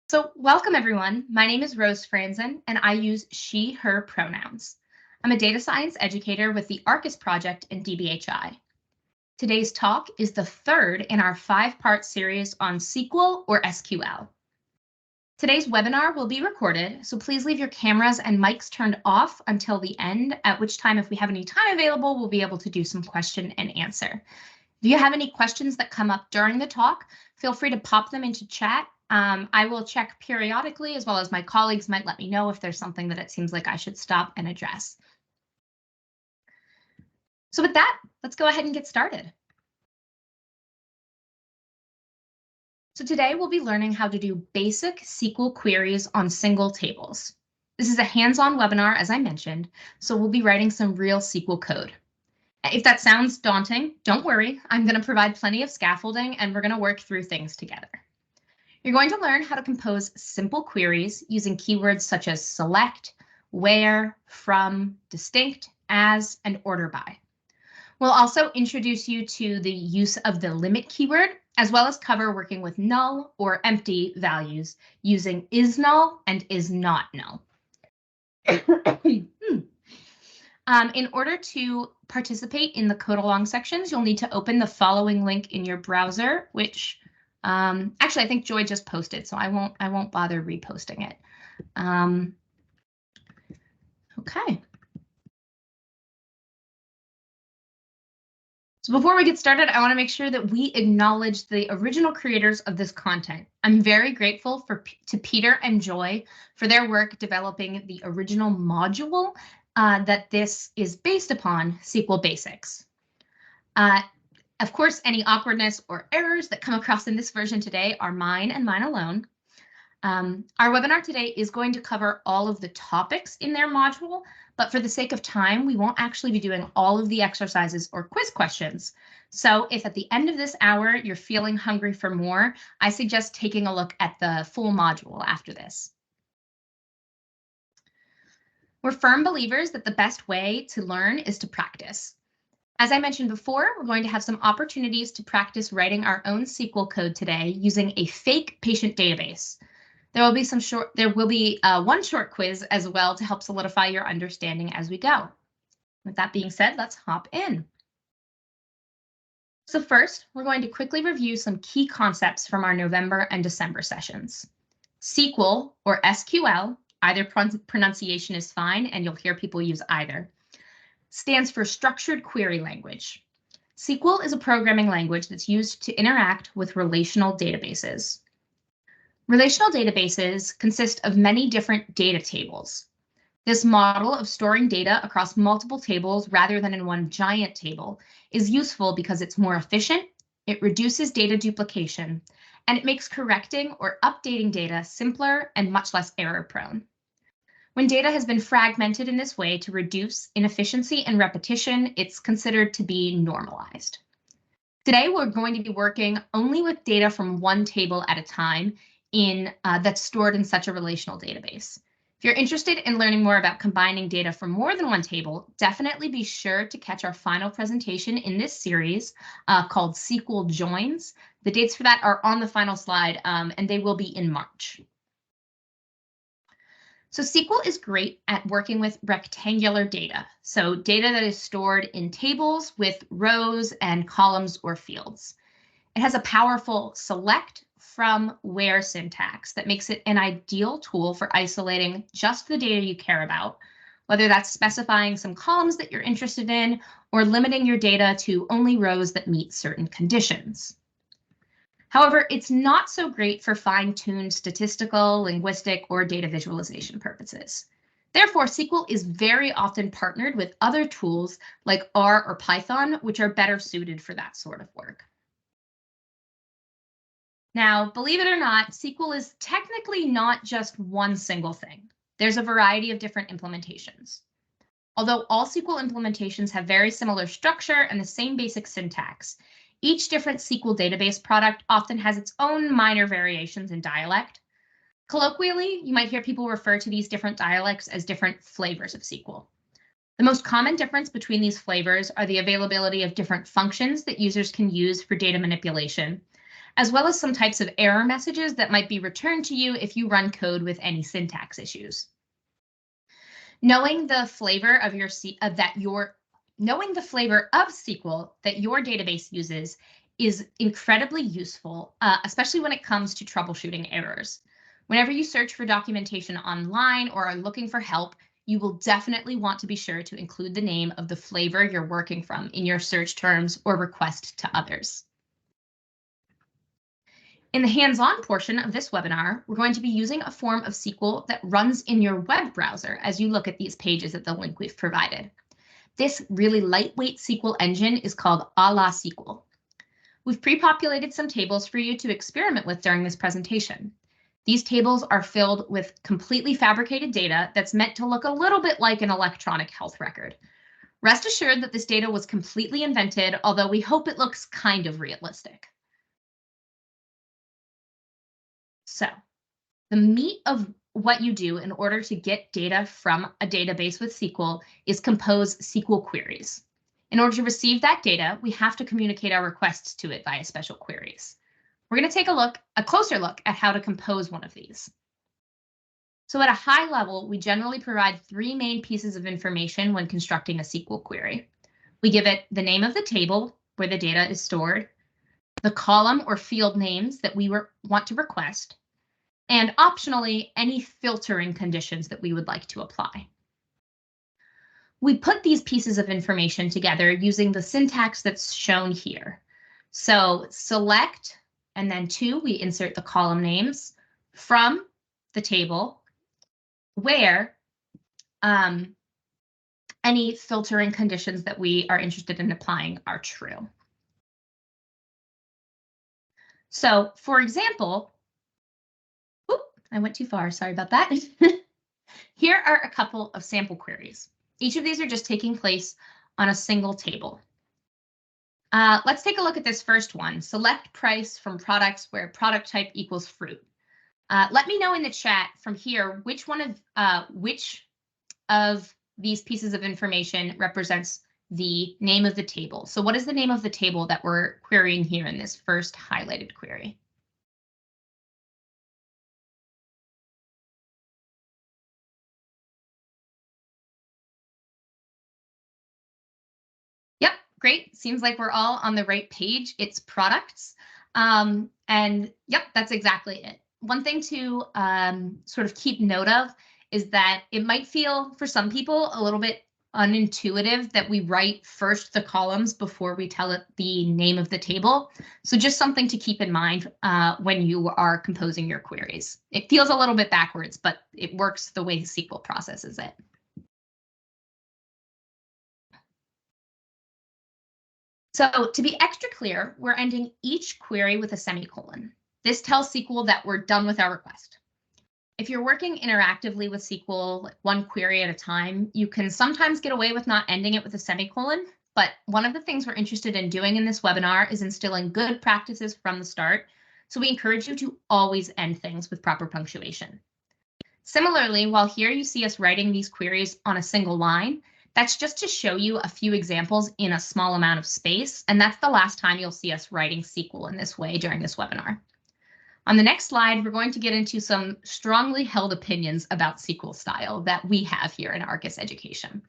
So welcome everyone. My name is Rose Franzen and I use she, her pronouns. I'm a data science educator with the ARCUS project in DBHI. Today's talk is the third in our 5-part series on SQL or SQL. Today's webinar will be recorded, so please leave your cameras and mics turned off until the end, at which time if we have any time available, we'll be able to do some question and answer. If you have any questions that come up during the talk, feel free to pop them into chat. I will check periodically, as well as my colleagues might let me know if there's something that it seems like I should stop and address. So with that, let's go ahead and get started. So today we'll be learning how to do basic SQL queries on single tables. This is a hands-on webinar, as I mentioned, so we'll be writing some real SQL code. If that sounds daunting, don't worry. I'm going to provide plenty of scaffolding and we're going to work through things together. You're going to learn how to compose simple queries using keywords such as select, where, from, distinct, as, and order by. We'll also introduce you to the use of the limit keyword, as well as cover working with null or empty values using is null and is not null. In order to participate in the code along sections, you'll need to open the following link in your browser, which actually I think Joy just posted, so I won't bother reposting it. Okay. So before we get started, I want to make sure that we acknowledge the original creators of this content. I'm very grateful to Peter and Joy for their work developing the original module that this is based upon, SQL Basics. Of course, any awkwardness or errors that come across in this version today are mine and mine alone. Our webinar today is going to cover all of the topics in their module, but for the sake of time, we won't actually be doing all of the exercises or quiz questions. So if at the end of this hour you're feeling hungry for more, I suggest taking a look at the full module after this. We're firm believers that the best way to learn is to practice. As I mentioned before, we're going to have some opportunities to practice writing our own SQL code today using a fake patient database. There will be one short quiz as well to help solidify your understanding as we go. With that being said, let's hop in. So first, we're going to quickly review some key concepts from our November and December sessions. SQL or SQL, either pronunciation is fine, and you'll hear people use either, stands for Structured Query Language. SQL is a programming language that's used to interact with relational databases. Relational databases consist of many different data tables. This model of storing data across multiple tables rather than in one giant table is useful because it's more efficient, it reduces data duplication, and it makes correcting or updating data simpler and much less error-prone. When data has been fragmented in this way to reduce inefficiency and repetition, it's considered to be normalized. Today, we're going to be working only with data from one table at a time that's stored in such a relational database. If you're interested in learning more about combining data from more than one table, definitely be sure to catch our final presentation in this series called SQL Joins. The dates for that are on the final slide, and they will be in March. So SQL is great at working with rectangular data, so data that is stored in tables with rows and columns or fields. It has a powerful select, from, where syntax that makes it an ideal tool for isolating just the data you care about, whether that's specifying some columns that you're interested in or limiting your data to only rows that meet certain conditions. However, it's not so great for fine-tuned statistical, linguistic, or data visualization purposes. Therefore, SQL is very often partnered with other tools like R or Python, which are better suited for that sort of work. Now, believe it or not, SQL is technically not just one single thing. There's a variety of different implementations. Although all SQL implementations have very similar structure and the same basic syntax, each different SQL database product often has its own minor variations in dialect. Colloquially, you might hear people refer to these different dialects as different flavors of SQL. The most common difference between these flavors are the availability of different functions that users can use for data manipulation, as well as some types of error messages that might be returned to you if you run code with any syntax issues. Knowing the flavor of knowing the flavor of SQL that your database uses is incredibly useful, especially when it comes to troubleshooting errors. Whenever you search for documentation online or are looking for help, you will definitely want to be sure to include the name of the flavor you're working from in your search terms or request to others. In the hands-on portion of this webinar, we're going to be using a form of SQL that runs in your web browser as you look at these pages at the link we've provided. This really lightweight SQL engine is called a la SQL. We've pre-populated some tables for you to experiment with during this presentation. These tables are filled with completely fabricated data that's meant to look a little bit like an electronic health record. Rest assured that this data was completely invented, although we hope it looks kind of realistic. So, the meat of what you do in order to get data from a database with SQL is compose SQL queries. In order to receive that data, we have to communicate our requests to it via special queries. We're going to take a closer look at how to compose one of these. So at a high level, we generally provide three main pieces of information when constructing a SQL query. We give it the name of the table where the data is stored, the column or field names that we want to request, and optionally, any filtering conditions that we would like to apply. We put these pieces of information together using the syntax that's shown here. So select, and then we insert the column names from the table where any filtering conditions that we are interested in applying are true. So for example, I went too far, sorry about that. Here are a couple of sample queries. Each of these are just taking place on a single table. Let's take a look at this first one. Select price from products where product type equals fruit. Let me know in the chat from here which of these pieces of information represents the name of the table. So what is the name of the table that we're querying here in this first highlighted query? Yep, great. Seems like we're all on the right page. It's products. And yep, that's exactly it. One thing to sort of keep note of is that it might feel for some people a little bit unintuitive that we write first the columns before we tell it the name of the table. So just something to keep in mind when you are composing your queries. It feels a little bit backwards, but it works the way SQL processes it. So to be extra clear, we're ending each query with a semicolon. This tells SQL that we're done with our request. If you're working interactively with SQL, like one query at a time, you can sometimes get away with not ending it with a semicolon. But one of the things we're interested in doing in this webinar is instilling good practices from the start. So we encourage you to always end things with proper punctuation. Similarly, while here you see us writing these queries on a single line, that's just to show you a few examples in a small amount of space, and that's the last time you'll see us writing SQL in this way during this webinar. On the next slide, we're going to get into some strongly held opinions about SQL style that we have here in Arcus Education.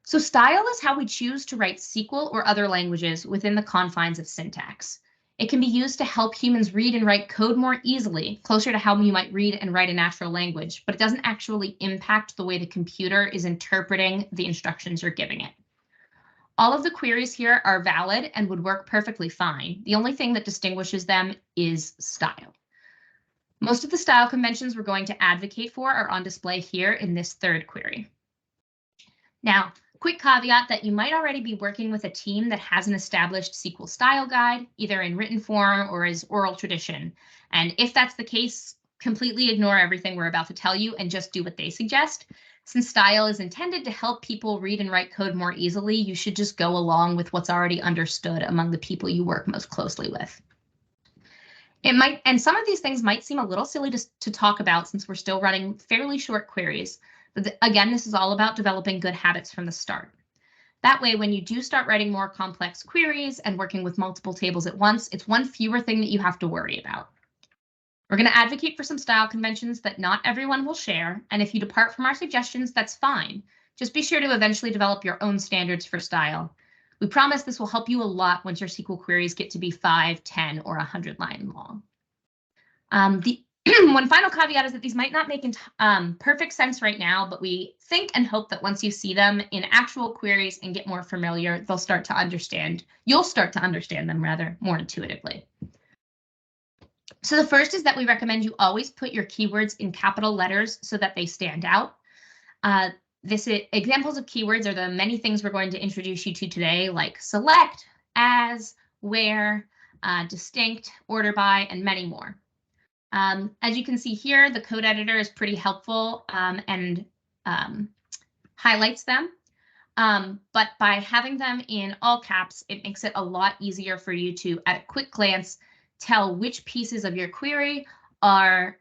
So style is how we choose to write SQL or other languages within the confines of syntax. It can be used to help humans read and write code more easily, closer to how you might read and write a natural language, but it doesn't actually impact the way the computer is interpreting the instructions you're giving it. All of the queries here are valid and would work perfectly fine. The only thing that distinguishes them is style. Most of the style conventions we're going to advocate for are on display here in this third query. Now, quick caveat that you might already be working with a team that has an established SQL style guide, either in written form or as oral tradition. And if that's the case, completely ignore everything we're about to tell you and just do what they suggest. Since style is intended to help people read and write code more easily, you should just go along with what's already understood among the people you work most closely with. And some of these things might seem a little silly to talk about since we're still running fairly short queries. But again, this is all about developing good habits from the start. That way, when you do start writing more complex queries and working with multiple tables at once, it's one fewer thing that you have to worry about. We're going to advocate for some style conventions that not everyone will share, and if you depart from our suggestions, that's fine. Just be sure to eventually develop your own standards for style. We promise this will help you a lot once your SQL queries get to be 5, 10, or 100 line long. The one final caveat is that these might not make perfect sense right now, but we think and hope that once you see them in actual queries and get more familiar, you'll start to understand them rather more intuitively. So the first is that we recommend you always put your keywords in capital letters so that they stand out. Examples of keywords are the many things we're going to introduce you to today, like select, as, where, distinct, order by, and many more. As you can see here, the code editor is pretty helpful and highlights them. But by having them in all caps, it makes it a lot easier for you to, at a quick glance, tell which pieces of your query are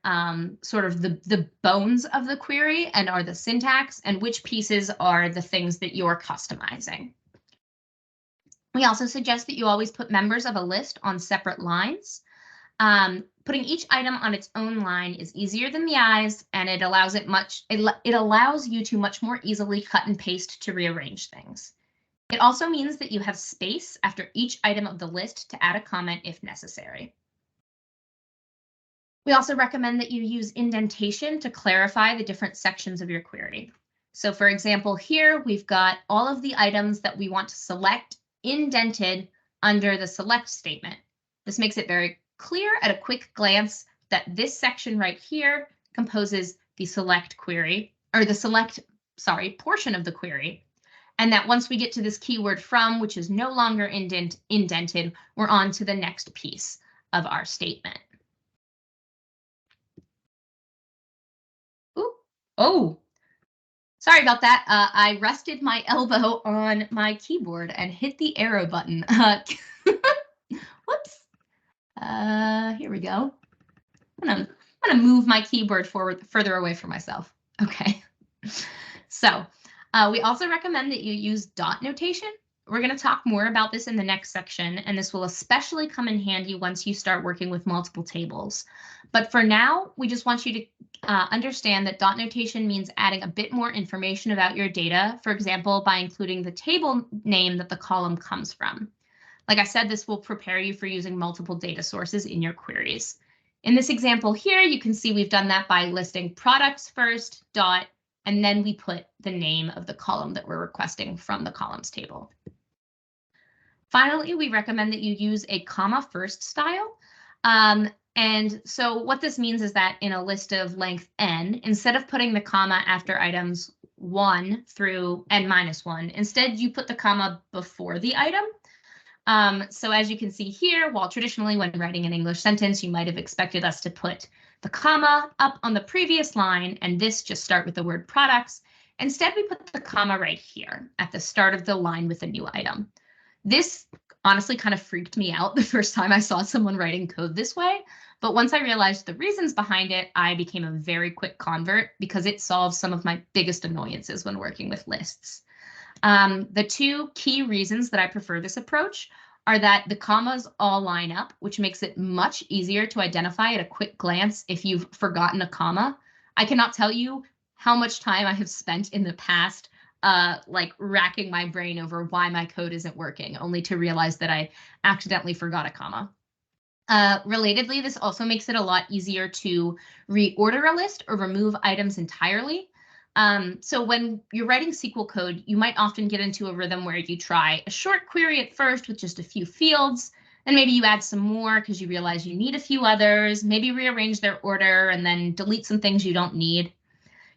sort of the bones of the query and are the syntax, and which pieces are the things that you're customizing. We also suggest that you always put members of a list on separate lines. Putting each item on its own line is easier than the eyes, and it allows you to much more easily cut and paste to rearrange things. It also means that you have space after each item of the list to add a comment if necessary. We also recommend that you use indentation to clarify the different sections of your query. So for example, here we've got all of the items that we want to select indented under the select statement. This makes it very clear at a quick glance that this section right here composes the select query, or the select, portion of the query. And that once we get to this keyword from, which is no longer indented, we're on to the next piece of our statement. Ooh, oh, sorry about that. I rested my elbow on my keyboard and hit the arrow button. Whoops. Here we go. I'm gonna move my keyboard further away from myself. Okay. So we also recommend that you use dot notation. We're going to talk more about this in the next section, and this will especially come in handy once you start working with multiple tables. But for now, we just want you to understand that dot notation means adding a bit more information about your data, for example, by including the table name that the column comes from. Like I said, this will prepare you for using multiple data sources in your queries. In this example here, you can see we've done that by listing products first, dot, and then we put the name of the column that we're requesting from the columns table. Finally, we recommend that you use a comma first style. And so what this means is that in a list of length n, instead of putting the comma after items 1 through n-1, instead you put the comma before the item. So as you can see here, while traditionally when writing an English sentence, you might have expected us to put the comma up on the previous line and this just start with the word products. Instead, we put the comma right here at the start of the line with a new item. This honestly kind of freaked me out the first time I saw someone writing code this way. But once I realized the reasons behind it, I became a very quick convert because it solves some of my biggest annoyances when working with lists. The two key reasons that I prefer this approach are that the commas all line up, which makes it much easier to identify at a quick glance if you've forgotten a comma. I cannot tell you how much time I have spent in the past like racking my brain over why my code isn't working, only to realize that I accidentally forgot a comma. Relatedly, this also makes it a lot easier to reorder a list or remove items entirely. So when you're writing SQL code, you might often get into a rhythm where you try a short query at first with just a few fields, and maybe you add some more because you realize you need a few others, maybe rearrange their order and then delete some things you don't need.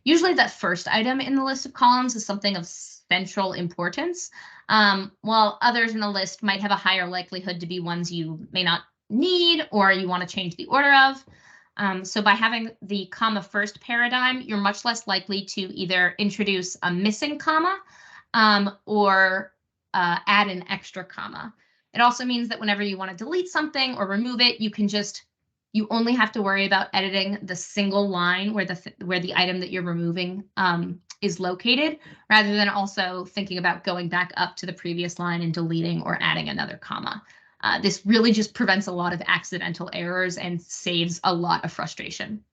Usually that first item in the list of columns is something of central importance, while others in the list might have a higher likelihood to be ones you may not need or you want to change the order of. So by having the comma first paradigm, you're much less likely to either introduce a missing comma or add an extra comma. It also means that whenever you want to delete something or remove it, you only have to worry about editing the single line where the item that you're removing is located, rather than also thinking about going back up to the previous line and deleting or adding another comma. This really just prevents a lot of accidental errors and saves a lot of frustration.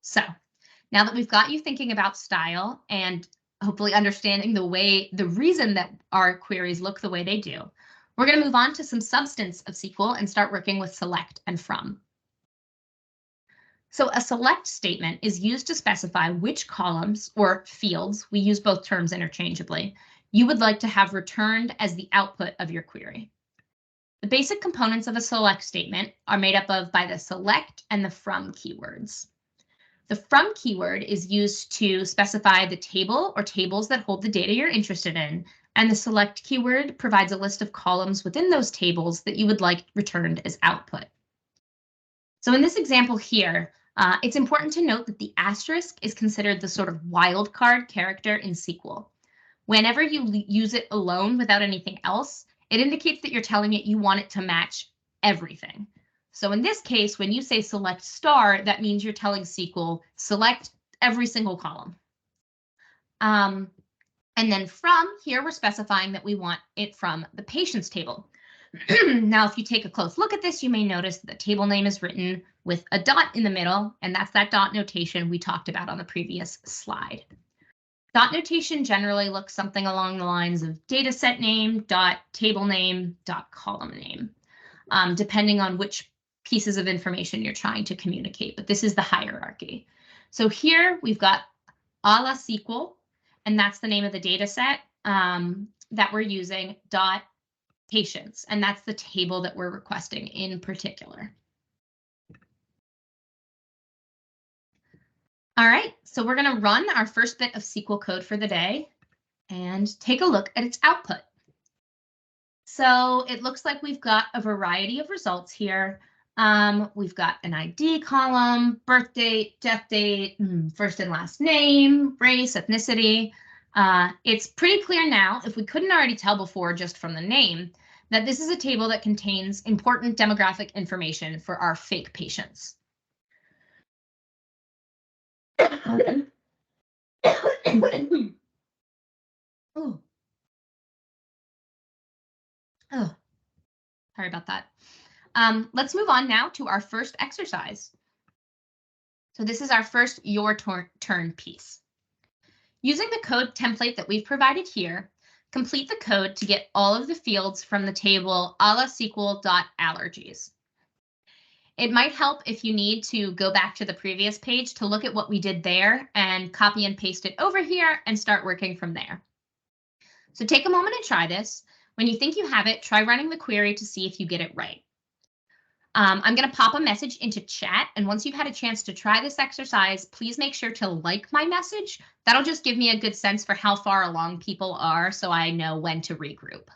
So now that we've got you thinking about style and hopefully understanding the reason that our queries look the way they do, we're going to move on to some substance of SQL and start working with select and from. So a select statement is used to specify which columns or fields, we use both terms interchangeably, you would like to have returned as the output of your query. The basic components of a select statement are made up of by the select and the from keywords. The from keyword is used to specify the table or tables that hold the data you're interested in, and the select keyword provides a list of columns within those tables that you would like returned as output. So in this example here, it's important to note that the asterisk is considered the sort of wildcard character in SQL. Whenever you use it alone without anything else, it indicates that you're telling it you want it to match everything. So in this case, when you say select star, that means you're telling SQL select every single column. And then from here, we're specifying that we want it from the patients table. Now, if you take a close look at this, you may notice that the table name is written with a dot in the middle, and that's that dot notation we talked about on the previous slide. Dot notation generally looks something along the lines of dataset name, dot table name, dot column name, depending on which pieces of information you're trying to communicate, but this is the hierarchy. So here we've got a la SQL, and that's the name of the data set that we're using, dot patients, and that's the table that we're requesting in particular. All right, so we're going to run our first bit of SQL code for the day and take a look at its output. So it looks like we've got a variety of results here. We've got an ID column, birth date, death date, first and last name, race, ethnicity. It's pretty clear now, if we couldn't already tell before just from the name, that this is a table that contains important demographic information for our fake patients. Oh. Oh, sorry about that. Let's move on now to our first exercise. So this is our first your turn piece. Using the code template that we've provided here, complete the code to get all of the fields from the table a la SQL.allergies. It might help if you need to go back to the previous page to look at what we did there and copy and paste it over here and start working from there. So take a moment and try this. When you think you have it, try running the query to see if you get it right. I'm going to pop a message into chat, and once you've had a chance to try this exercise, please make sure to like my message. That'll just give me a good sense for how far along people are so I know when to regroup.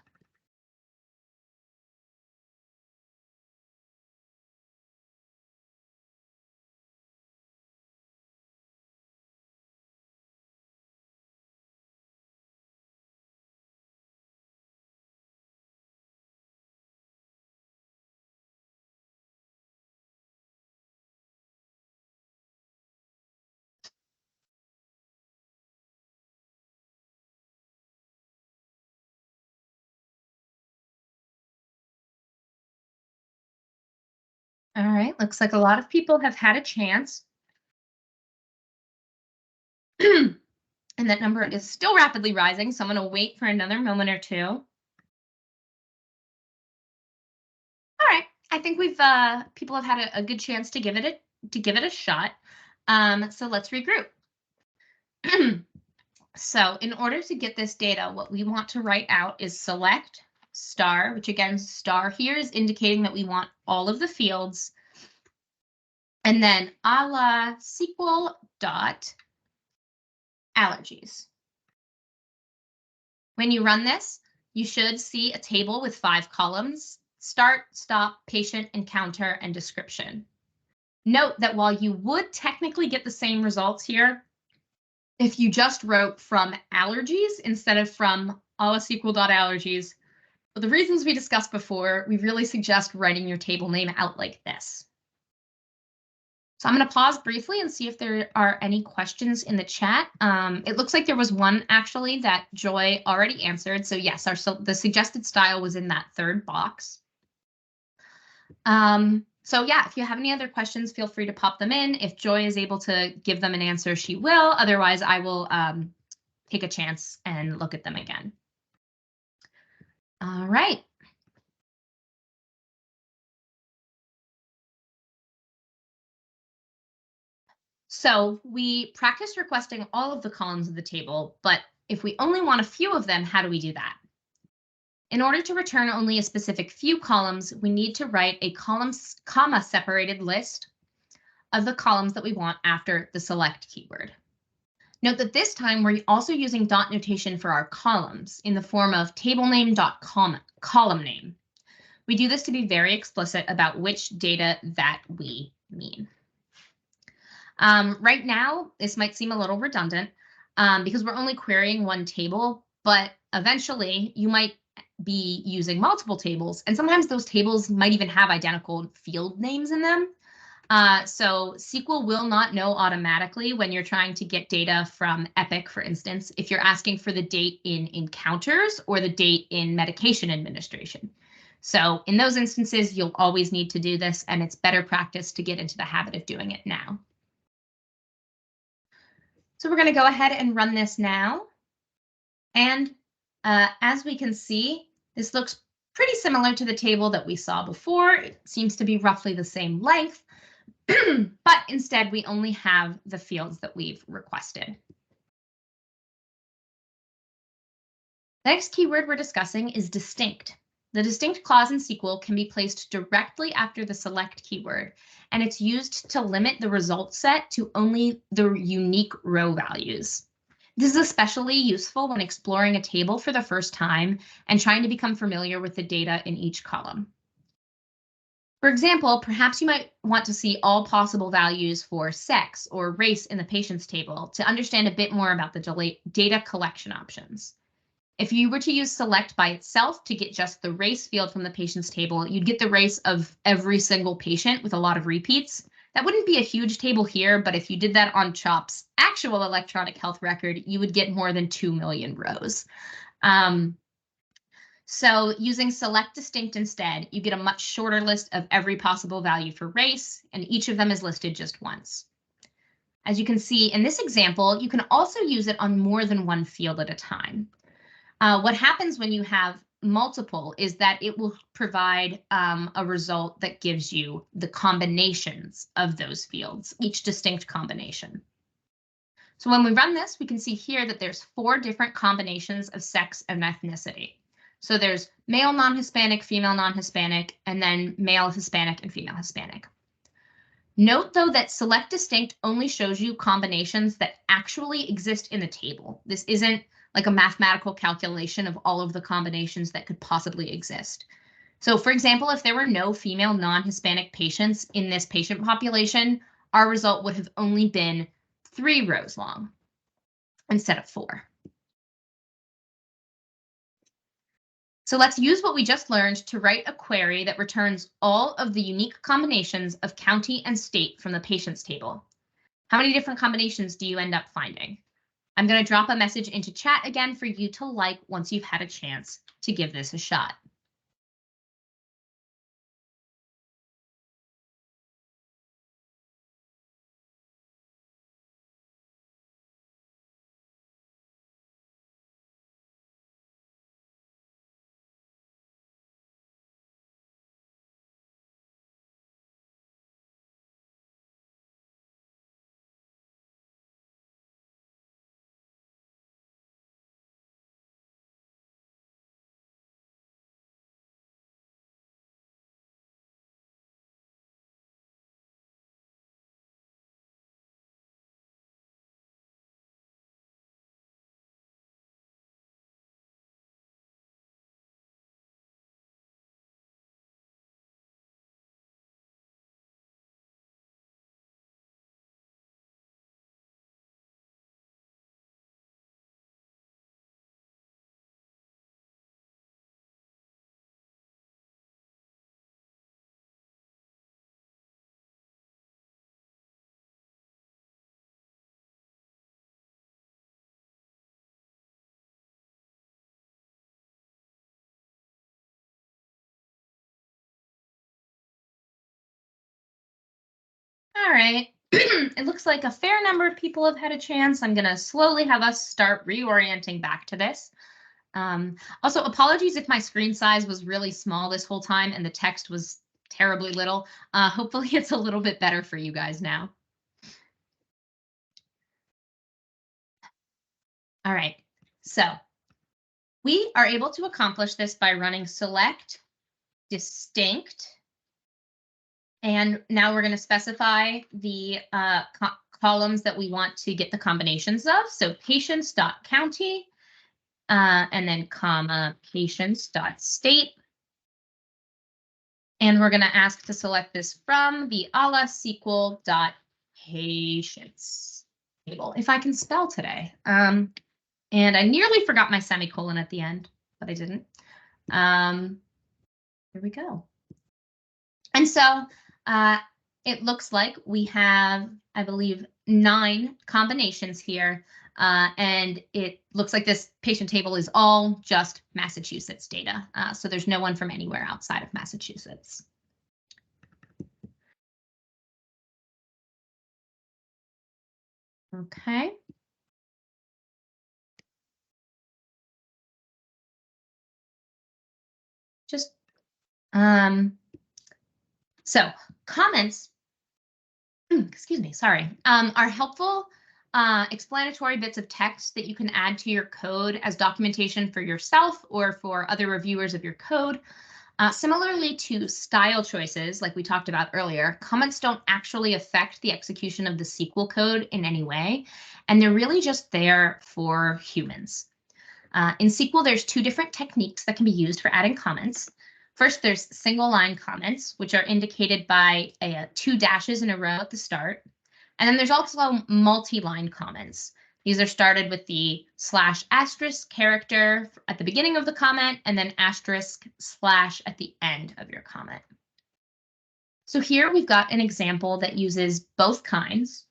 All right, looks like a lot of people have had a chance. And that number is still rapidly rising, so I'm going to wait for another moment or two. All right, I think we've people have had a good chance to give it a shot. So let's regroup. So in order to get this data, what we want to write out is select star, which again, star here is indicating that we want all of the fields. And then a la SQL dot allergies. When you run this, you should see a table with 5 columns: start, stop, patient, encounter, and description. Note that while you would technically get the same results here, if you just wrote from allergies instead of from a la SQL.allergies, for the reasons we discussed before, we really suggest writing your table name out like this. So I'm going to pause briefly and see if there are any questions in the chat. It looks like there was one actually that Joy already answered. So yes, the suggested style was in that third box. So yeah, if you have any other questions, feel free to pop them in. If Joy is able to give them an answer, she will. Otherwise, I will take a chance and look at them again. All right. So we practiced requesting all of the columns of the table, but if we only want a few of them, how do we do that? In order to return only a specific few columns, we need to write a comma separated list of the columns that we want after the select keyword. Note that this time we're also using dot notation for our columns in the form of table name dot column name. We do this to be very explicit about which data that we mean. Right now, this might seem a little redundant because we're only querying one table, but eventually you might be using multiple tables, and sometimes those tables might even have identical field names in them. So SQL will not know automatically when you're trying to get data from Epic, for instance, if you're asking for the date in encounters or the date in medication administration. So in those instances, you'll always need to do this, and it's better practice to get into the habit of doing it now. So we're going to go ahead and run this now. And as we can see, this looks pretty similar to the table that we saw before. It seems to be roughly the same length, but instead we only have the fields that we've requested. The next keyword we're discussing is distinct. The distinct clause in SQL can be placed directly after the select keyword, and it's used to limit the result set to only the unique row values. This is especially useful when exploring a table for the first time and trying to become familiar with the data in each column. For example, perhaps you might want to see all possible values for sex or race in the patient's table to understand a bit more about the data collection options. If you were to use select by itself to get just the race field from the patient's table, you'd get the race of every single patient with a lot of repeats. That wouldn't be a huge table here, but if you did that on CHOP's actual electronic health record, you would get more than 2 million rows. So using select distinct instead, you get a much shorter list of every possible value for race, and each of them is listed just once. As you can see in this example, you can also use it on more than one field at a time. What happens when you have multiple is that it will provide a result that gives you the combinations of those fields, each distinct combination. So when we run this, we can see here that there's 4 different combinations of sex and ethnicity. So there's male non-Hispanic, female non-Hispanic, and then male Hispanic and female Hispanic. Note, though, that select distinct only shows you combinations that actually exist in the table. This isn't like a mathematical calculation of all of the combinations that could possibly exist. So for example, if there were no female non-Hispanic patients in this patient population, our result would have only been 3 rows long instead of 4. So let's use what we just learned to write a query that returns all of the unique combinations of county and state from the patient's table. How many different combinations do you end up finding? I'm going to drop a message into chat again for you to like once you've had a chance to give this a shot. All right. It looks like a fair number of people have had a chance. I'm going to slowly have us start reorienting back to this. Also, apologies if my screen size was really small this whole time and the text was terribly little. Hopefully it's a little bit better for you guys now. All right, so we are able to accomplish this by running select distinct. And now we're going to specify the columns that we want to get the combinations of. So patients.county, and then comma patients.state. And we're going to ask to select this from the a la SQL.patients table, if I can spell today. And I nearly forgot my semicolon at the end, but I didn't. Here we go. And so it looks like we have, I believe, 9 combinations here. And it looks like this patient table is all just Massachusetts data. So there's no one from anywhere outside of Massachusetts. Okay. Just, so comments, excuse me, sorry, are helpful explanatory bits of text that you can add to your code as documentation for yourself or for other reviewers of your code. Similarly to style choices, like we talked about earlier, comments don't actually affect the execution of the SQL code in any way, and they're really just there for humans. In SQL, there's 2 different techniques that can be used for adding comments. First, there's single line comments, which are indicated by 2 dashes in a row at the start. And then there's also multi-line comments. These are started with the /* character at the beginning of the comment and then */ at the end of your comment. So here we've got an example that uses both kinds.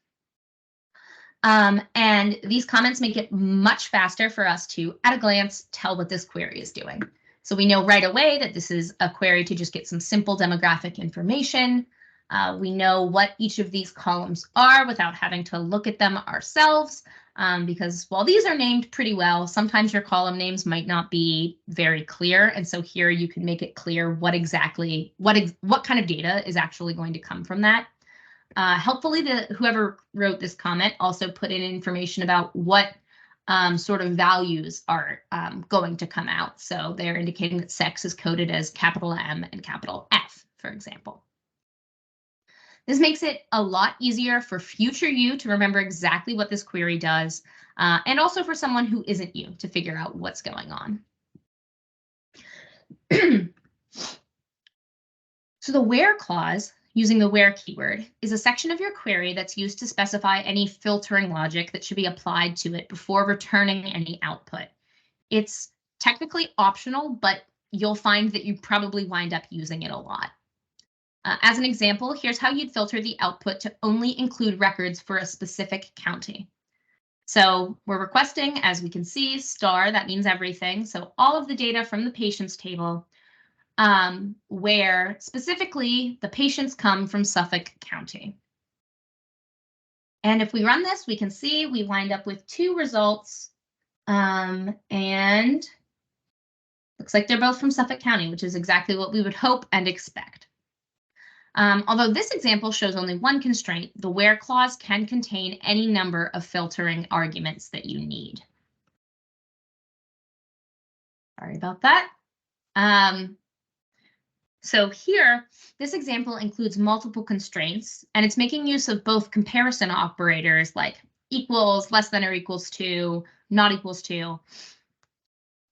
And these comments make it much faster for us to, at a glance, tell what this query is doing. So we know right away that this is a query to just get some simple demographic information. We know what each of these columns are without having to look at them ourselves, because while these are named pretty well, sometimes your column names might not be very clear. And so here you can make it clear what exactly, what kind of data is actually going to come from that. Helpfully, whoever wrote this comment also put in information about what sort of values are going to come out. So they're indicating that sex is coded as capital M and capital F, for example. This makes it a lot easier for future you to remember exactly what this query does, and also for someone who isn't you to figure out what's going on. So the where clause, using the where keyword, is a section of your query that's used to specify any filtering logic that should be applied to it before returning any output. It's technically optional, but you'll find that you probably wind up using it a lot. As an example, here's how you'd filter the output to only include records for a specific county. So we're requesting, as we can see, *, that means everything. So all of the data from the patients table, where specifically the patients come from Suffolk County. And if we run this, we can see we wind up with 2 results, and looks like they're both from Suffolk County, which is exactly what we would hope and expect. Although this example shows only one constraint, the where clause can contain any number of filtering arguments that you need. Sorry about that. So here, this example includes multiple constraints, and it's making use of both comparison operators like equals, less than or equals to, not equals to,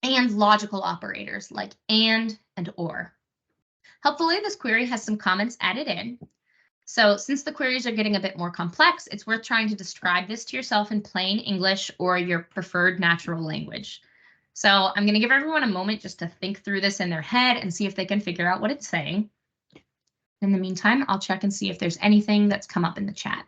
and logical operators like and or. Helpfully, this query has some comments added in. So since the queries are getting a bit more complex, it's worth trying to describe this to yourself in plain English or your preferred natural language. So I'm going to give everyone a moment just to think through this in their head and see if they can figure out what it's saying. In the meantime, I'll check and see if there's anything that's come up in the chat.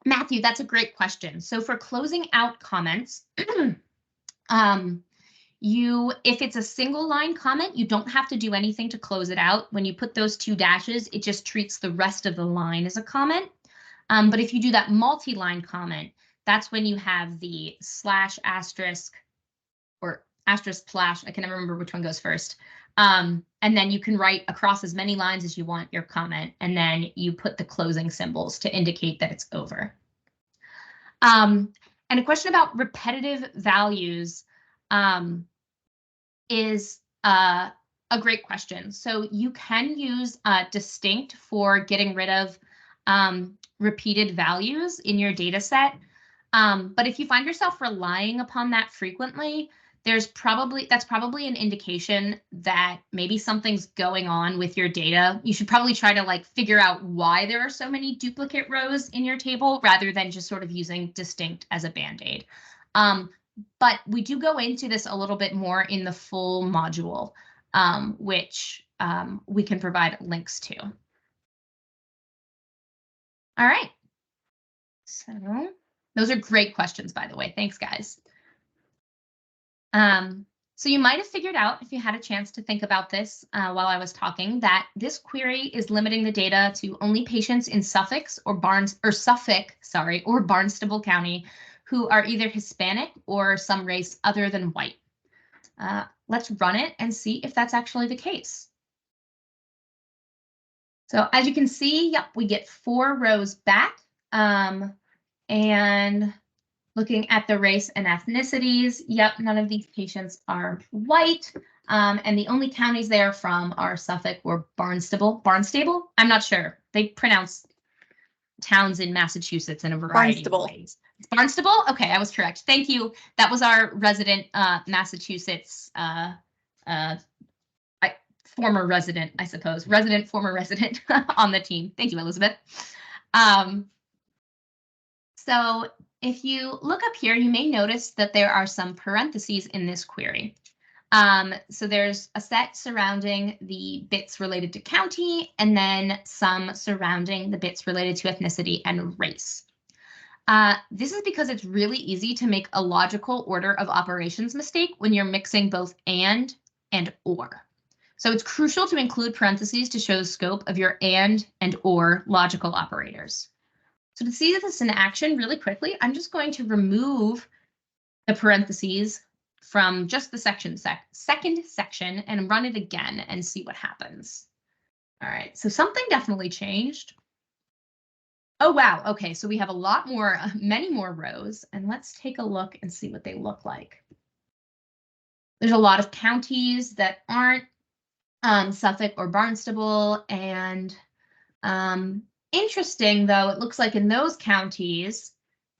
Matthew, that's a great question. So for closing out comments, If it's a single line comment, you don't have to do anything to close it out. When you put those 2 dashes, it just treats the rest of the line as a comment. But if you do that multi-line comment, that's when you have the slash asterisk or asterisk slash, I can never remember which one goes first. And then you can write across as many lines as you want your comment, and then you put the closing symbols to indicate that it's over. And a question about repetitive values is a great question. So you can use distinct for getting rid of repeated values in your data set. But if you find yourself relying upon that frequently, that's probably an indication that maybe something's going on with your data. You should probably try to like figure out why there are so many duplicate rows in your table rather than just sort of using distinct as a band-aid. But we do go into this a little bit more in the full module, which we can provide links to. All right. So those are great questions, by the way. Thanks, guys. So you might have figured out, if you had a chance to think about this while I was talking, that this query is limiting the data to only patients in Suffolk or Barnstable County who are either Hispanic or some race other than white. Let's run it and see if that's actually the case. So as you can see, yep, we get 4 rows back. And looking at the race and ethnicities, yep, none of these patients are white. And the only counties they are from are Suffolk or Barnstable. Barnstable? I'm not sure. They pronounce towns in Massachusetts in a variety of ways. It's Barnstable? Okay, I was correct. Thank you. That was our resident Massachusetts former resident, I suppose. Former resident on the team. Thank you, Elizabeth. So if you look up here, you may notice that there are some parentheses in this query. So there's a set surrounding the bits related to county, and then some surrounding the bits related to ethnicity and race. This is because it's really easy to make a logical order of operations mistake when you're mixing both and or. So it's crucial to include parentheses to show the scope of your and or logical operators. So to see this in action really quickly, I'm just going to remove the parentheses from just the second section and run it again and see what happens. All right, so something definitely changed. Oh, wow. Okay, so we have a lot more, many more rows, and let's take a look and see what they look like. There's a lot of counties that aren't Suffolk or Barnstable, and interesting, though, it looks like in those counties,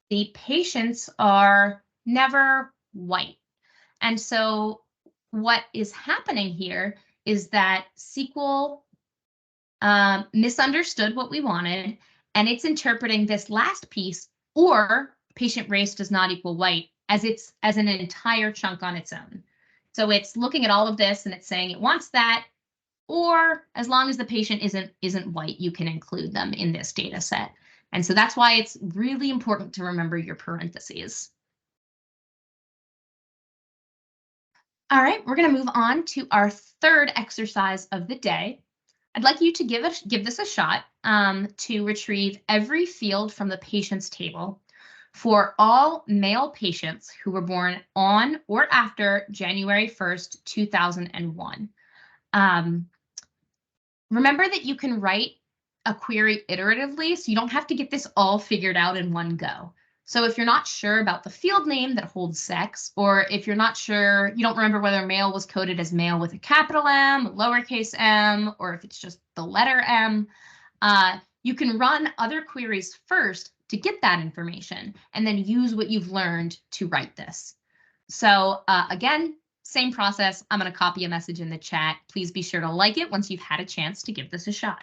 the patients are never white. And so what is happening here is that SQL misunderstood what we wanted, and it's interpreting this last piece, or patient race does not equal white, as an entire chunk on its own. So it's looking at all of this and it's saying it wants that, or as long as the patient isn't white, you can include them in this data set. And so that's why it's really important to remember your parentheses. All right, we're going to move on to our third exercise of the day. I'd like you to give this a shot to retrieve every field from the patient's table for all male patients who were born on or after January 1st, 2001. Remember that you can write a query iteratively, so you don't have to get this all figured out in one go. So if you're not sure about the field name that holds sex, or if you're not sure, you don't remember whether male was coded as male with a capital M, lowercase m, or if it's just the letter M, you can run other queries first to get that information, and then use what you've learned to write this. So again, same process. I'm going to copy a message in the chat. Please be sure to like it once you've had a chance to give this a shot.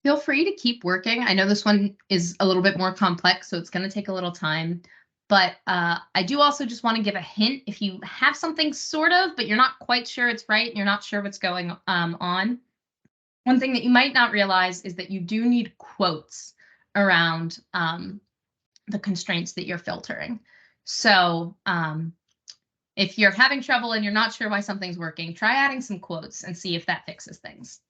Feel free to keep working. I know this one is a little bit more complex, so it's going to take a little time. But I do also just want to give a hint. If you have something sort of, but you're not quite sure it's right, and you're not sure what's going on, one thing that you might not realize is that you do need quotes around the constraints that you're filtering. So if you're having trouble and you're not sure why something's working, try adding some quotes and see if that fixes things.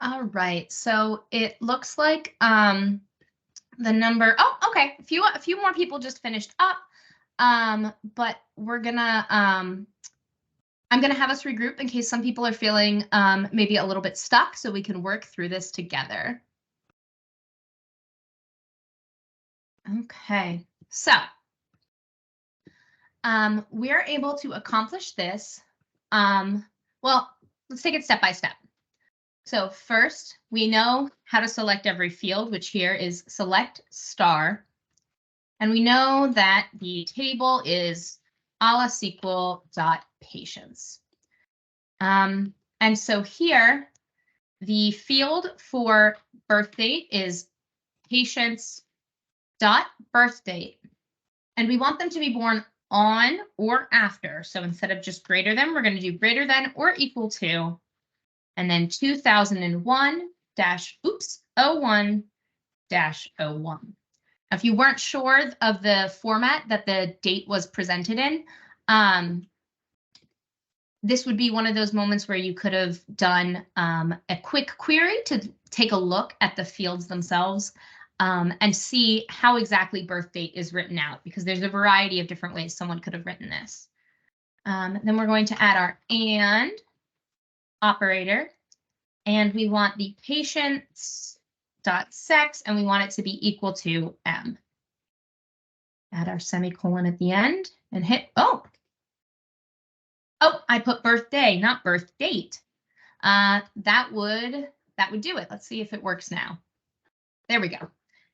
All right, so it looks like the number, oh, okay, a few more people just finished up. But we're gonna I'm gonna have us regroup in case some people are feeling maybe a little bit stuck, so we can work through this together. Okay, so we are able to accomplish this. Well, let's take it step by step. So first, we know how to select every field, which here is select star. And we know that the table is ALA-SQL.patients. And so here, the field for birth date is patients.birth date. And we want them to be born on or after. So instead of just greater than, we're going to do greater than or equal to, and then 2001 01 01. If you weren't sure of the format that the date was presented in, this would be one of those moments where you could have done a quick query to take a look at the fields themselves and see how exactly birth date is written out, because there's a variety of different ways someone could have written this. Then we're going to add our AND operator, and we want the patient's dot sex, and we want it to be equal to M. Add our semicolon at the end and hit, oh, I put birthday, not birth date. That would do it. Let's see if it works now. There we go.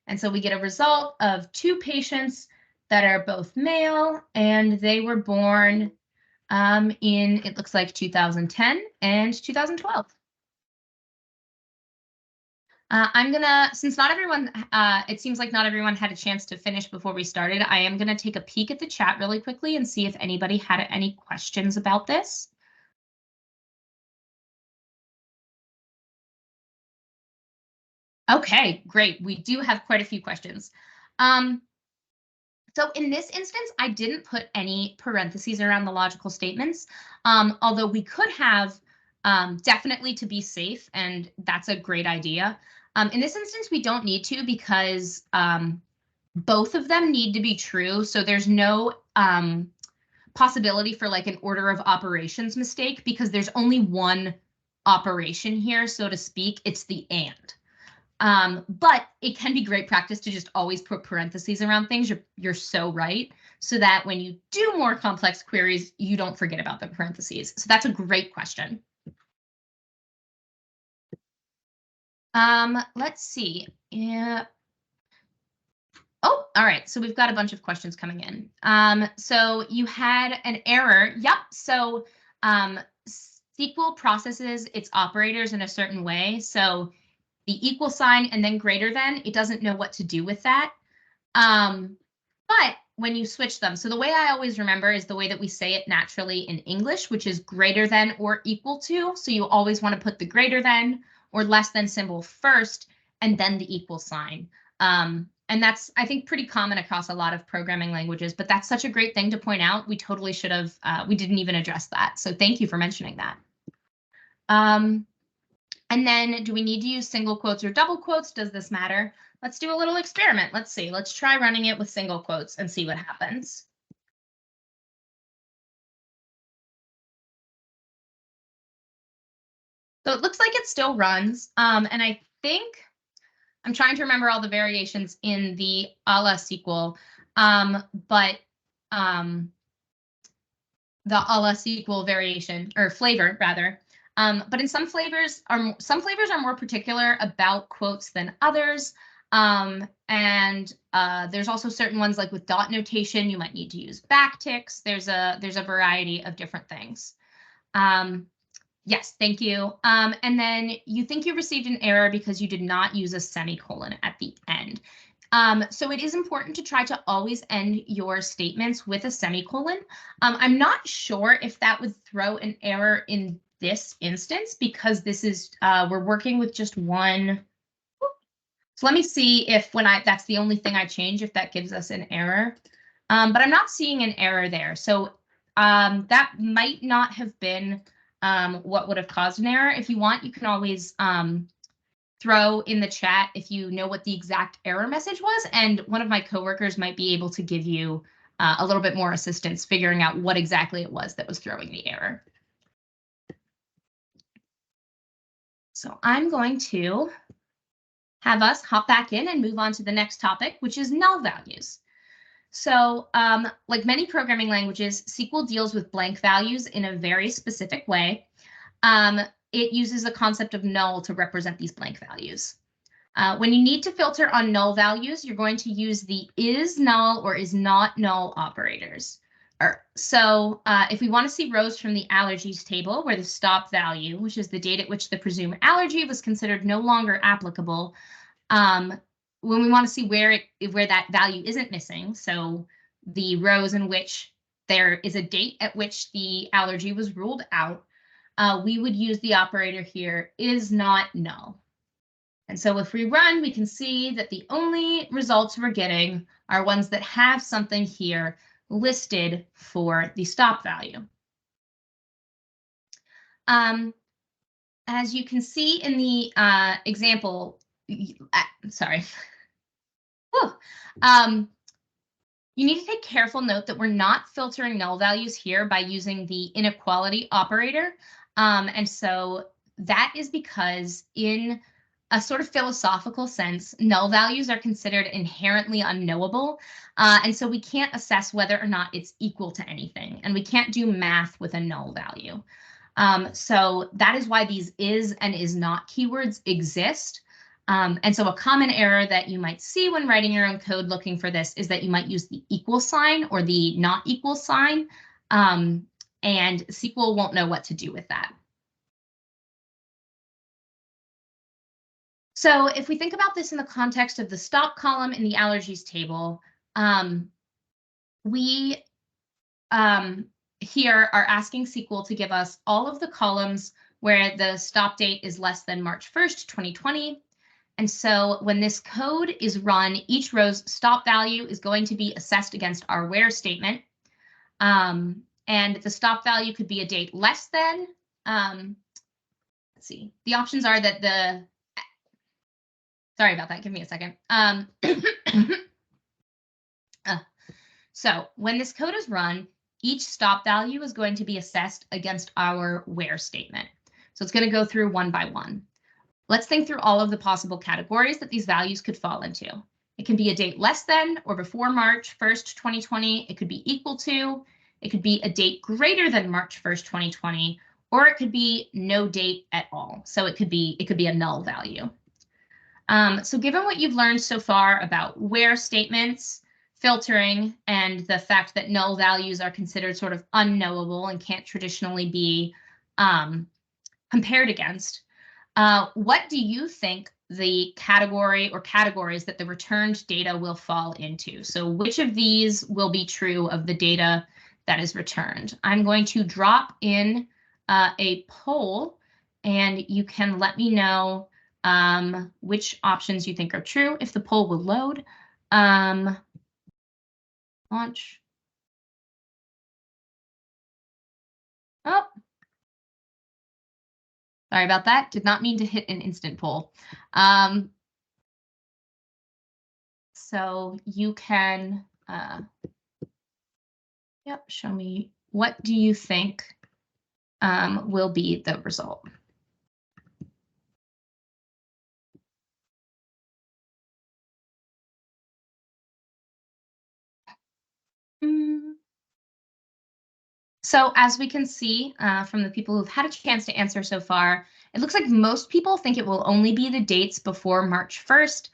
And so we get a result of two patients that are both male, and they were born in, it looks like 2010 and 2012. I'm gonna, since not everyone, it seems like not everyone had a chance to finish before we started, I am gonna take a peek at the chat really quickly and see if anybody had any questions about this. Okay, great. We do have quite a few questions. So in this instance, I didn't put any parentheses around the logical statements, although we could have definitely to be safe, and that's a great idea. In this instance, we don't need to, because both of them need to be true. So there's no possibility for like an order of operations mistake, because there's only one operation here, so to speak. It's the and. But it can be great practice to just always put parentheses around things. You're so right. So that when you do more complex queries, you don't forget about the parentheses. So that's a great question. Let's see. Yeah. Oh, all right. So we've got a bunch of questions coming in. So you had an error. Yep. So SQL processes its operators in a certain way. So the equal sign and then greater than, it doesn't know what to do with that. But when you switch them, so the way I always remember is the way that we say it naturally in English, which is greater than or equal to. So you always want to put the greater than or less than symbol first and then the equal sign. And that's, I think, pretty common across a lot of programming languages, but that's such a great thing to point out. We totally should have, we didn't even address that. So thank you for mentioning that. And then do we need to use single quotes or double quotes? Does this matter? Let's do a little experiment. Let's see. Let's try running it with single quotes and see what happens. So it looks like it still runs. And I think I'm trying to remember all the variations in the a la SQL, but the a la SQL variation or flavor rather. But in some flavors are more particular about quotes than others. And there's also certain ones like with dot notation, you might need to use backticks. There's a variety of different things. Yes, thank you. And then you think you received an error because you did not use a semicolon at the end. So it is important to try to always end your statements with a semicolon. I'm not sure if that would throw an error in this instance because this is, we're working with just one. So let me see if that's the only thing I change, if that gives us an error. But I'm not seeing an error there. So that might not have been what would have caused an error. If you want, you can always throw in the chat if you know what the exact error message was, and one of my coworkers might be able to give you a little bit more assistance figuring out what exactly it was that was throwing the error. So I'm going to have us hop back in and move on to the next topic, which is null values. So like many programming languages, SQL deals with blank values in a very specific way. It uses a concept of null to represent these blank values. When you need to filter on null values, you're going to use the is null or is not null operators. So if we want to see rows from the allergies table where the stop value, which is the date at which the presumed allergy was considered no longer applicable, when we want to see where that value isn't missing, so the rows in which there is a date at which the allergy was ruled out, we would use the operator here, is not null. And so if we run, we can see that the only results we're getting are ones that have something here listed for the stop value. As you can see in the example, sorry. You need to take careful note that we're not filtering null values here by using the inequality operator. And so that is because in a sort of philosophical sense, null values are considered inherently unknowable. And so we can't assess whether or not it's equal to anything. And we can't do math with a null value. So that is why these is and is not keywords exist. And so a common error that you might see when writing your own code looking for this is that you might use the equal sign or the not equal sign, and SQL won't know what to do with that. So if we think about this in the context of the stop column in the allergies table, we here are asking SQL to give us all of the columns where the stop date is less than March 1st, 2020. And so when this code is run, each row's stop value is going to be assessed against our where statement. And the stop value could be a date less than, let's see, the options are that the, sorry about that, give me a second. So when this code is run, each stop value is going to be assessed against our where statement. So it's going to go through one by one. Let's think through all of the possible categories that these values could fall into. It can be a date less than or before March 1st, 2020. It could be equal to. It could be a date greater than March 1st, 2020, or it could be no date at all. So it could be a null value. So given what you've learned so far about where statements, filtering, and the fact that null values are considered sort of unknowable and can't traditionally be compared against, what do you think the category or categories that the returned data will fall into? So which of these will be true of the data that is returned? I'm going to drop in a poll, and you can let me know which options you think are true if the poll will load. Launch. Oh, sorry about that. Did not mean to hit an instant poll. So you can, show me what do you think will be the result. So as we can see from the people who've had a chance to answer so far, it looks like most people think it will only be the dates before March 1st.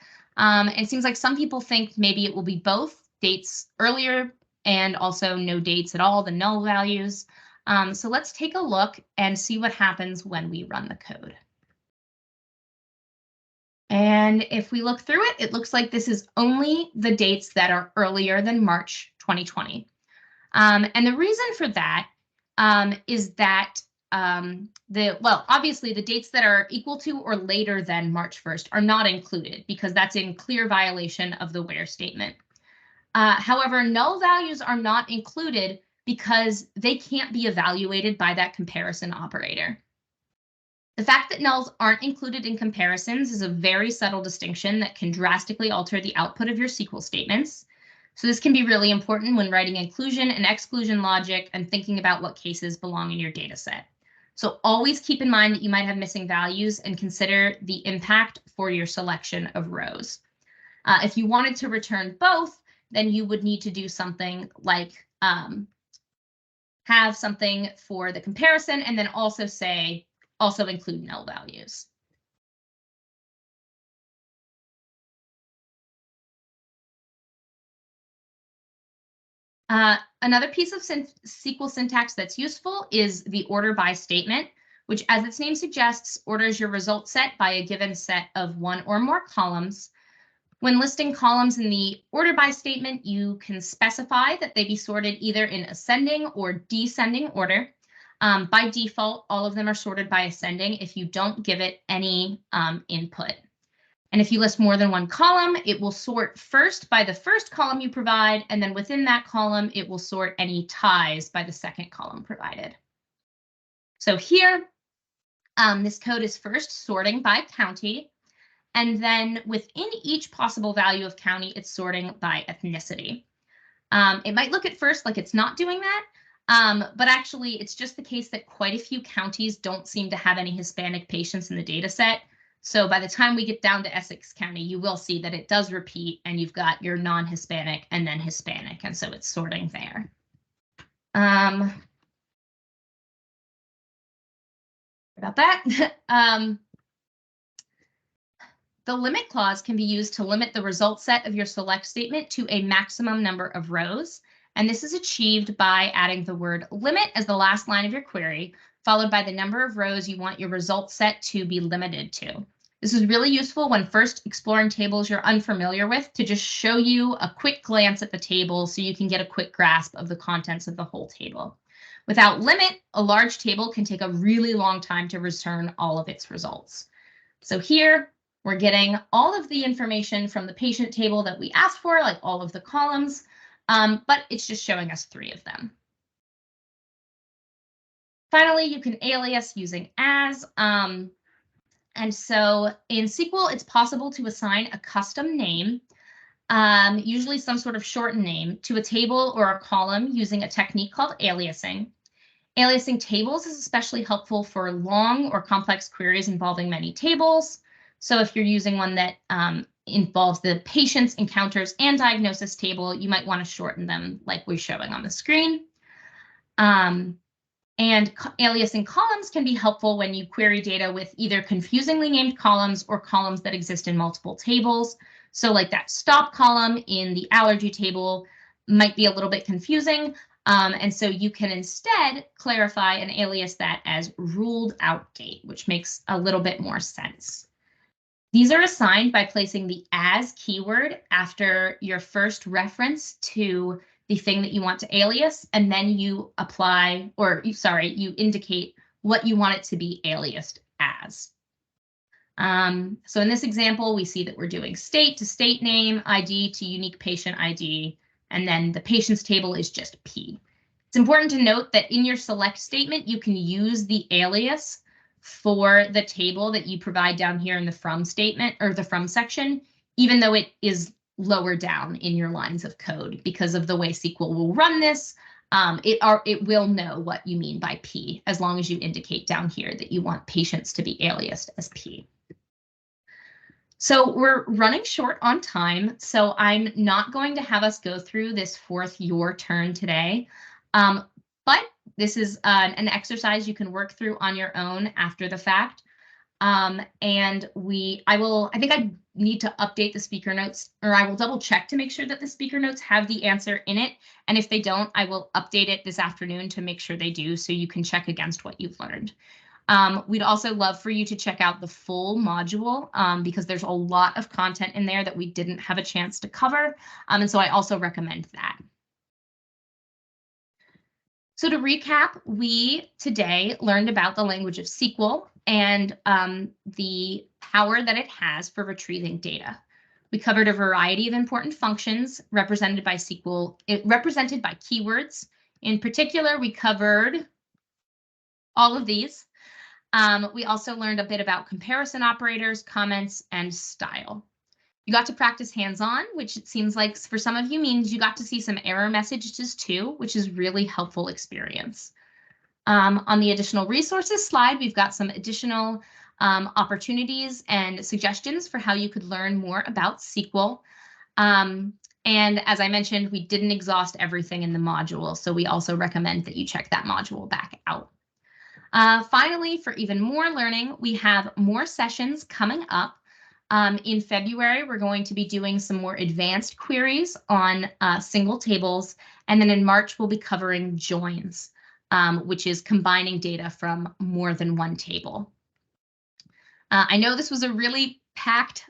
It seems like some people think maybe it will be both dates earlier and also no dates at all, the null values. So let's take a look and see what happens when we run the code. And if we look through it, it looks like this is only the dates that are earlier than March 2020. And the reason for that is that obviously the dates that are equal to or later than March 1st are not included because that's in clear violation of the where statement. However, null values are not included because they can't be evaluated by that comparison operator. The fact that nulls aren't included in comparisons is a very subtle distinction that can drastically alter the output of your SQL statements. So this can be really important when writing inclusion and exclusion logic and thinking about what cases belong in your data set. So always keep in mind that you might have missing values and consider the impact for your selection of rows. If you wanted to return both, then you would need to do something like have something for the comparison and then also include null values. Another piece of SQL syntax that's useful is the order by statement, which, as its name suggests, orders your result set by a given set of one or more columns. When listing columns in the order by statement, you can specify that they be sorted either in ascending or descending order. By default, all of them are sorted by ascending if you don't give it any input. And if you list more than one column, it will sort first by the first column you provide, and then within that column, it will sort any ties by the second column provided. So here, this code is first sorting by county, and then within each possible value of county, it's sorting by ethnicity. It might look at first like it's not doing that, but actually it's just the case that quite a few counties don't seem to have any Hispanic patients in the data set. So by the time we get down to Essex County, you will see that it does repeat and you've got your non-Hispanic and then Hispanic, and so it's sorting there. About that. The limit clause can be used to limit the result set of your select statement to a maximum number of rows. And this is achieved by adding the word limit as the last line of your query, followed by the number of rows you want your result set to be limited to. This is really useful when first exploring tables you're unfamiliar with to just show you a quick glance at the table so you can get a quick grasp of the contents of the whole table. Without limit, a large table can take a really long time to return all of its results. So here, we're getting all of the information from the patient table that we asked for, like all of the columns, but it's just showing us 3 of them. Finally, you can alias using as. And so in SQL, it's possible to assign a custom name, usually some sort of shortened name, to a table or a column using a technique called aliasing. Aliasing tables is especially helpful for long or complex queries involving many tables. So if you're using one that involves the patient's encounters and diagnosis table, you might want to shorten them like we're showing on the screen. And aliasing columns can be helpful when you query data with either confusingly named columns or columns that exist in multiple tables. So like that stop column in the allergy table might be a little bit confusing. And so you can instead clarify and alias that as ruled out date, which makes a little bit more sense. These are assigned by placing the as keyword after your first reference to the thing that you want to alias, and then you apply, or you indicate what you want it to be aliased as. So in this example, we see that we're doing state to state name, ID to unique patient ID, and then the patient's table is just P. It's important to note that in your select statement, you can use the alias for the table that you provide down here in the from statement or the from section, even though it is lower down in your lines of code. Because of the way SQL will run this, it will know what you mean by P as long as you indicate down here that you want patients to be aliased as P. So we're running short on time, so I'm not going to have us go through this fourth your turn today, but this is an exercise you can work through on your own after the fact. And I think I need to update the speaker notes, or I will double check to make sure that the speaker notes have the answer in it. And if they don't, I will update it this afternoon to make sure they do, so you can check against what you've learned. We'd also love for you to check out the full module because there's a lot of content in there that we didn't have a chance to cover. And so I also recommend that. So to recap, we today learned about the language of SQL and the power that it has for retrieving data. We covered a variety of important functions represented by SQL, represented by keywords. In particular, we covered all of these. We also learned a bit about comparison operators, comments, and style. You got to practice hands-on, which it seems like for some of you means you got to see some error messages too, which is really helpful experience. On the additional resources slide, we've got some additional opportunities and suggestions for how you could learn more about SQL. And as I mentioned, we didn't exhaust everything in the module, so we also recommend that you check that module back out. Finally, for even more learning, we have more sessions coming up. In February, we're going to be doing some more advanced queries on single tables. And then in March, we'll be covering joins, which is combining data from more than one table. I know this was a really packed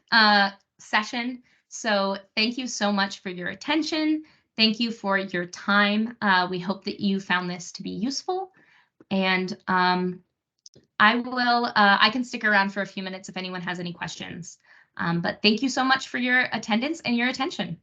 session, so thank you so much for your attention. Thank you for your time. We hope that you found this to be useful. And I can stick around for a few minutes if anyone has any questions. But thank you so much for your attendance and your attention.